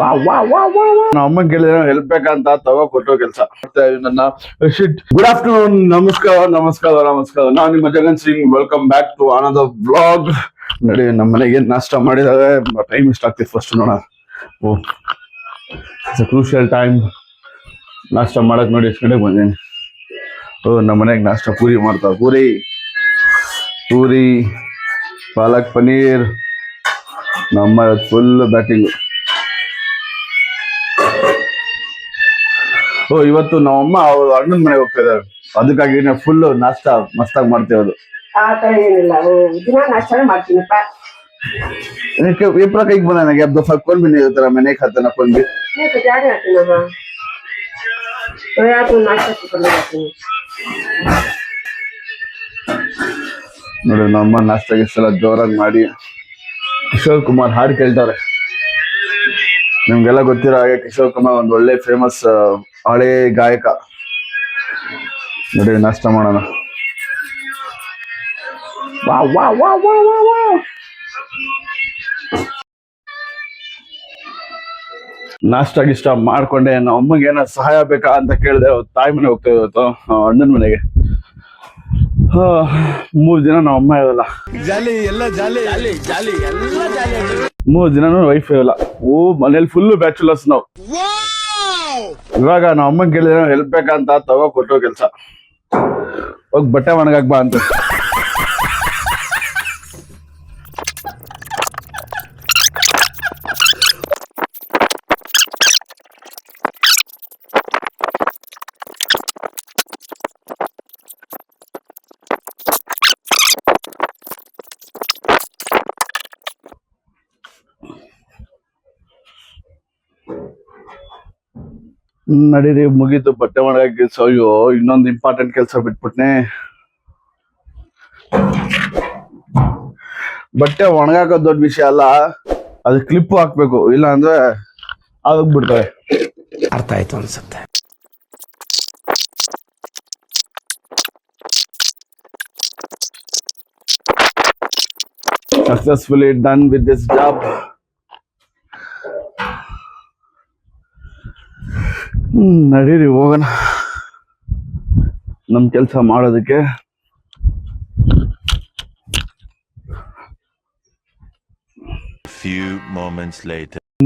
ನಮ್ಮ ಅಮ್ಮ ಕೇಳಿದ್ರೆ ಹೆಲ್ಪ್ ಬೇಕಂತ ತಗೋ ಕೊಟ್ಟೋ ಕೆಲಸ ನನ್ನ ಗುಡ್ ಆಫ್ಟರ್ನೂನ್. ನಮಸ್ಕಾರ. ನಾನು ನಿಮ್ಮ Jagan Singh. Welcome back to another vlog. ನಡಿ ನಮ್ಮ ಮನೆಗೆ ನಾಷ್ಟ ಮಾಡಿದಾವೆ. ಟೈಮ್ ಇಷ್ಟ ಆಗ್ತಿತ್ತು ಫಸ್ಟ್ ನೋಡ. It's a crucial time. ನಾಷ್ಟ ಮಾಡಕ್ ನೋಡಿ ಎಷ್ಟು ಗಂಟೆಗೆ ಬಂದೇನಿ. ನಮ್ಮ ಮನೆಗೆ ನಾಷ್ಟ ಪೂರಿ ಮಾಡ್ತಾವ. ಪೂರಿ ಪಾಲಕ್ ಪನೀರ್. ನಮ್ಮ ಫುಲ್ ಬ್ಯಾಟಿಂಗ್. ಇವತ್ತು ನಮ್ಮಮ್ಮ ಅವ್ರ ಅಣ್ಣನ ಮನೆಗೆ ಹೋಗ್ತಾ ಇದಾರೆ. ಅದಕ್ಕಾಗಿ ಫುಲ್ ನಾಷ್ಟ ಮಸ್ತಾಗಿ ಮಾಡ್ತೇವೆ. ಆತರ ಏನಿಲ್ಲ, ದಿನ ನಾಷ್ಟಾನೆ ಮಾಡ್ತೀನಪ್ಪ. ಎಪ್ರ ಕೈಗೆ ಬಂದ ನನಗೆ अब दफा कौन भी नहीं होता मैंने खाता ना कौन भी नहीं तो जा रहे थे ना तो यार तो नाश्ता तो करने जाते हैं. ನೋಡಿ ನಮ್ಮ ನಾಷ್ಟಾಗೆ ಇಷ್ಟೆಲ್ಲ ಜೋರಾಗಿ ಮಾಡಿ ಕಿಶೋರ್ ಕುಮಾರ್ ಹಾಡು ಕೇಳ್ತಾರೆ. ನಿಮ್ಗೆಲ್ಲ ಗೊತ್ತಿರೋ ಹಾಗೆ ಕಿಶೋರ್ ಕುಮಾರ್ ಒಂದು ಒಳ್ಳೆ ಫೇಮಸ್ ಹಳೆ ಗಾಯಕ. ನೋಡಿ ನಾಷ್ಟ ಮಾಡೋಣ. ನಾಷ್ಟ ಮಾಡ್ಕೊಂಡೆ. ನಮ್ಮ ಅಮ್ಮಗೆ ಏನೋ ಸಹಾಯ ಬೇಕಾ ಅಂತ ಕೇಳಿದೆ. ತಾಯಿ ಮನೆ ಹೋಗ್ತಾ ಇವತ್ತು ಅಣ್ಣನ ಮನೆಗೆ. 3 ದಿನ ನಮ್ಮ ಅಮ್ಮ ಇರಲ್ಲ. 3 ದಿನನೂ ವೈಫ್ ಇರಲ್ಲ. ಮನೇಲಿ ಫುಲ್ ಬ್ಯಾಚುಲರ್ಸ್ ನಾವು. ಇವಾಗ ನಮ್ಮ ಅಮ್ಮನ್ ಕೇಳಿದ್ರೆ ಹೆಲ್ಪ್ ಬೇಕಂತ ತಗೋ ಕೊಟ್ಟೋ ಕೆಲ್ಸ. ಹೋಗ್ ಬಟ್ಟೆ ಒಣಗಾಕ್ ಬಾ ಅಂತ. ನಡೀರಿ, ಮುಗೀತು ಬಟ್ಟೆ ಒಣಗಾಕಿ ಕೆಲ್ಸ. ಅಯ್ಯೋ, ಇನ್ನೊಂದು ಇಂಪಾರ್ಟೆಂಟ್ ಕೆಲಸ ಬಿಟ್ಬಿಟ್ನೆ. ಬಟ್ಟೆ ಒಣಗಾಕೋದ್ ದೊಡ್ಡ ವಿಷಯ ಅಲ್ಲ, ಅದು ಕ್ಲಿಪ್ ಹಾಕ್ಬೇಕು. ಇಲ್ಲ ಅಂದ್ರೆ ಆಗೋಗ್ಬಿಡ್ತವೆ. ಅರ್ಥ ಆಯ್ತು ಅನ್ಸುತ್ತೆ. Successfully done with this job. ನಡೀರಿ ಹೋಗೋಣ ನಮ್ ಕೆಲ್ಸ ಮಾಡೋದಕ್ಕೆ.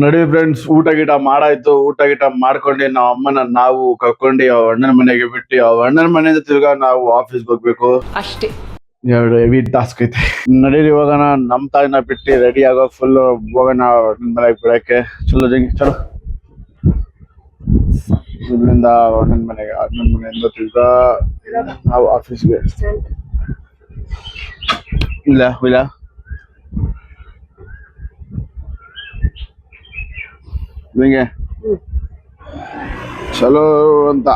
ನಡಿ ಫ್ರೆಂಡ್ಸ್, ಊಟ ಗೀಟ ಮಾಡಾಯ್ತು. ಊಟ ಗೀಟ ಮಾಡ್ಕೊಂಡು ನಾವು ಅಮ್ಮನ ನಾವು ಕರ್ಕೊಂಡು ಅವ್ ಅಣ್ಣನ ಮನೆಗೆ ಬಿಟ್ಟು, ಅವ್ ಅಣ್ಣನ ಮನೆಯಿಂದ ತಿರ್ಗಾ ನಾವು ಆಫೀಸ್ಗೆ ಹೋಗ್ಬೇಕು. ಅಷ್ಟೇ, ಎರಡು ಹೆವಿ ಟಾಸ್ಕ್ ಐತೆ. ನಡೀರಿ ಹೋಗೋಣ. ನಮ್ ತಾಯಿನ ಬಿಟ್ಟು ರೆಡಿ ಆಗೋ ಫುಲ್ ಹೋಗೋಣ ಅಣ್ಣನ ಮನೆಗೆ ಬಿಡಕ್ಕೆ. ಚಲೋ ಚಲೋ. ಇಲ್ಲಿಂದ ಅಣ್ಣನ ಮನೆಗೆ, ಅಣ್ಣನ ಮನೆಯಿಂದ ತಿರ್ಗಾ ನಾವು ಆಫೀಸ್ಗೆ. ಇಲ್ಲ ಹಿಂಗೆ ಚಲೋ ಅಂತ.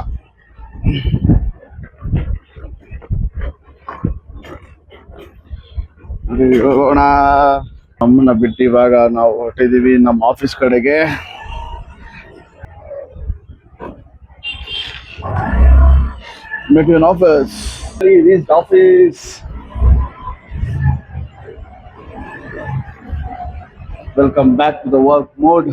ಹೋಗೋಣ. ಅಮ್ಮನ ಬಿಟ್ಟು ಇವಾಗ ನಾವು ಹೊರಟಿದೀವಿ ನಮ್ಮ ಆಫೀಸ್ ಕಡೆಗೆ. Met you in office. This is office. Welcome back to the work mode.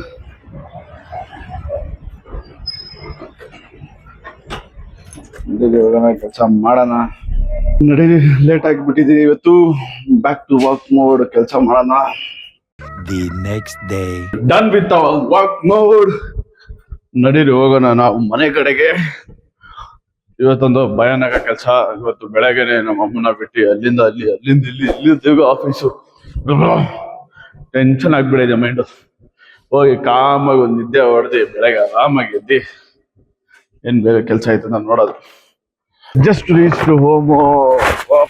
ಕೆಲಸ ಮಾಡೋಣ. ನಡೀರಿ, ಲೇಟ್ ಆಗಿಬಿಟ್ಟಿದೀನಿ ಇವತ್ತು. Back to work mode. ಕೆಲಸ ಮಾಡೋಣ. The next day. Done with our work mode. ನಡೀರಿ ಹೋಗೋಣ ನಾವು ಮನೆ ಕಡೆಗೆ. ಇವತ್ತೊಂದು ಭಯಾನಕ ಕೆಲಸ. ಇವತ್ತು ಬೆಳಗ್ಗೆನೆ ನಮ್ಮ ಅಮ್ಮನ ಬಿಟ್ಟು ಅಲ್ಲಿಂದ ಇಲ್ಲಿ ಆಫೀಸು. Tension ಆಗ್ಬಿಡಿದೆ mind. ಹೋಗಿ ಕಾಮಾಗಿ ಒಂದು ನಿದ್ದೆ ಹೊಡೆದು ಬೆಳಗ್ಗೆ ಆರಾಮಾಗಿ ಎದ್ದಿ ಏನ್ ಬೇಗ ಕೆಲಸ ಆಯ್ತು ನಾನು ನೋಡೋದು. Just reach to home.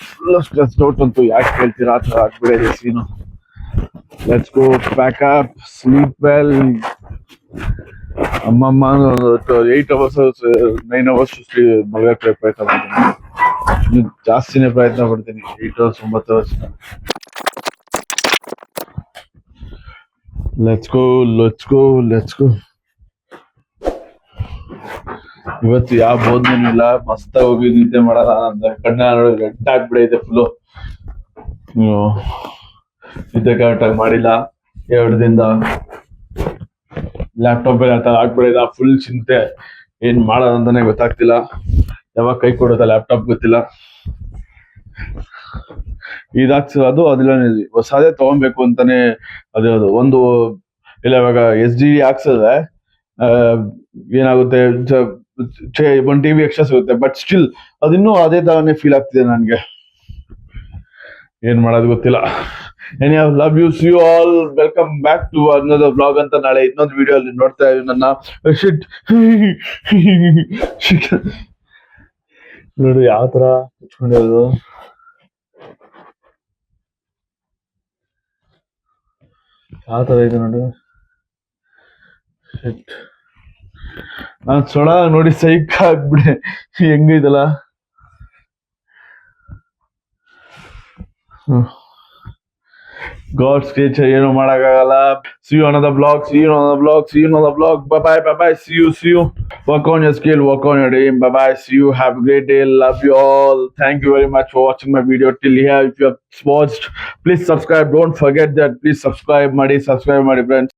Full stress out ಅಂತೂ ಯಾಕೆ ಕೇಳ್ತೀರಾ, ಆ ಥರ ಆಗ್ಬಿಡಿದೆ scene. Let's go, pack up, sleep well. ಅಮ್ಮಮ್ಮ 8 hours 9 hours ಮಲಗಕ್ಕೆ ಪ್ರಯತ್ನ ಮಾಡ್ತೀನಿ. ಜಾಸ್ತಿನೇ ಪ್ರಯತ್ನ ಪಡ್ತೀನಿ. 8 hours 9 hours. Let's go. ಇವತ್ತು ಯಾವ ಬೋಧನೆ ಇಲ್ಲ. ಮಸ್ತಾಗಿ ಹೋಗಿ ನಿದ್ದೆ ಮಾಡೋಣ ಅಂತ ಕಣ್ಣ ನೋಡಿ ರೆಡ್ ಆಗ್ಬಿಡೈತೆ ಫುಲ್ಲು. ನಿದ್ದೆ ಕರೆಕ್ಟಾಗಿ ಮಾಡಿಲ್ಲ 2 ದಿನದಿಂದ. ಲ್ಯಾಪ್ಟಾಪ್ ಆ ಥರ ಆಗ್ಬಿಡಿದ, ಫುಲ್ ಚಿಂತೆ. ಏನ್ ಮಾಡೋದಂತಾನೆ ಗೊತ್ತಾಗ್ತಿಲ್ಲ, ಯಾವಾಗ ಕೈ ಕೊಡುತ್ತ ಲ್ಯಾಪ್ಟಾಪ್ ಗೊತ್ತಿಲ್ಲ. ಅದು ಅದೆಲ್ಲ ಹೊಸದೇ ತಗೊಬೇಕು ಅಂತಾನೆ ಅದು ಒಂದು ಇಲ್ಲ. ಇವಾಗ SD ಹಾಕ್ಸಿದ್ರೆ ಏನಾಗುತ್ತೆ, ಒಂದು TV ಎಕ್ಸ್ಟ್ರಾ ಸಿಗುತ್ತೆ. ಬಟ್ ಸ್ಟಿಲ್ ಅದಿನ್ನೂ ಅದೇ ತರನೇ ಫೀಲ್ ಆಗ್ತಿದೆ ನನ್ಗೆ. ಏನ್ ಮಾಡೋದು ಗೊತ್ತಿಲ್ಲ. Anyhow, love you, see you all. Welcome back to another vlog ಅಂತ. ನಾಳೆ ಇನ್ನೊಂದು ವಿಡಿಯೋ ಅಲ್ಲಿ ನೋಡ್ತಾ ಇದ್ದೀವಿ ನನ್ನ. ನೋಡಿ ಯಾವ ತರ ಕುತ್ಕೊಂಡಿರೋದು. ಯಾವ ತರ ಇದೆ ನೋಡಿ. ನಾನ್ ಸೊಳ ನೋಡಿ ಸೈಕ್ ಆಗ್ಬಿಡೆ, ಹೆಂಗೈತಲ್ಲ. God's creature, ಏನು ಮಾಡಕ್ಕಾಗಲ್ಲ. See you on another vlog. Bye bye. See you. Work on your skill, work on your dream. Bye bye. See you. Have a great day. Love you all. Thank you very much for watching my video till here. If you have watched, please subscribe. Don't forget that. Please subscribe ಮಾಡಿ friends.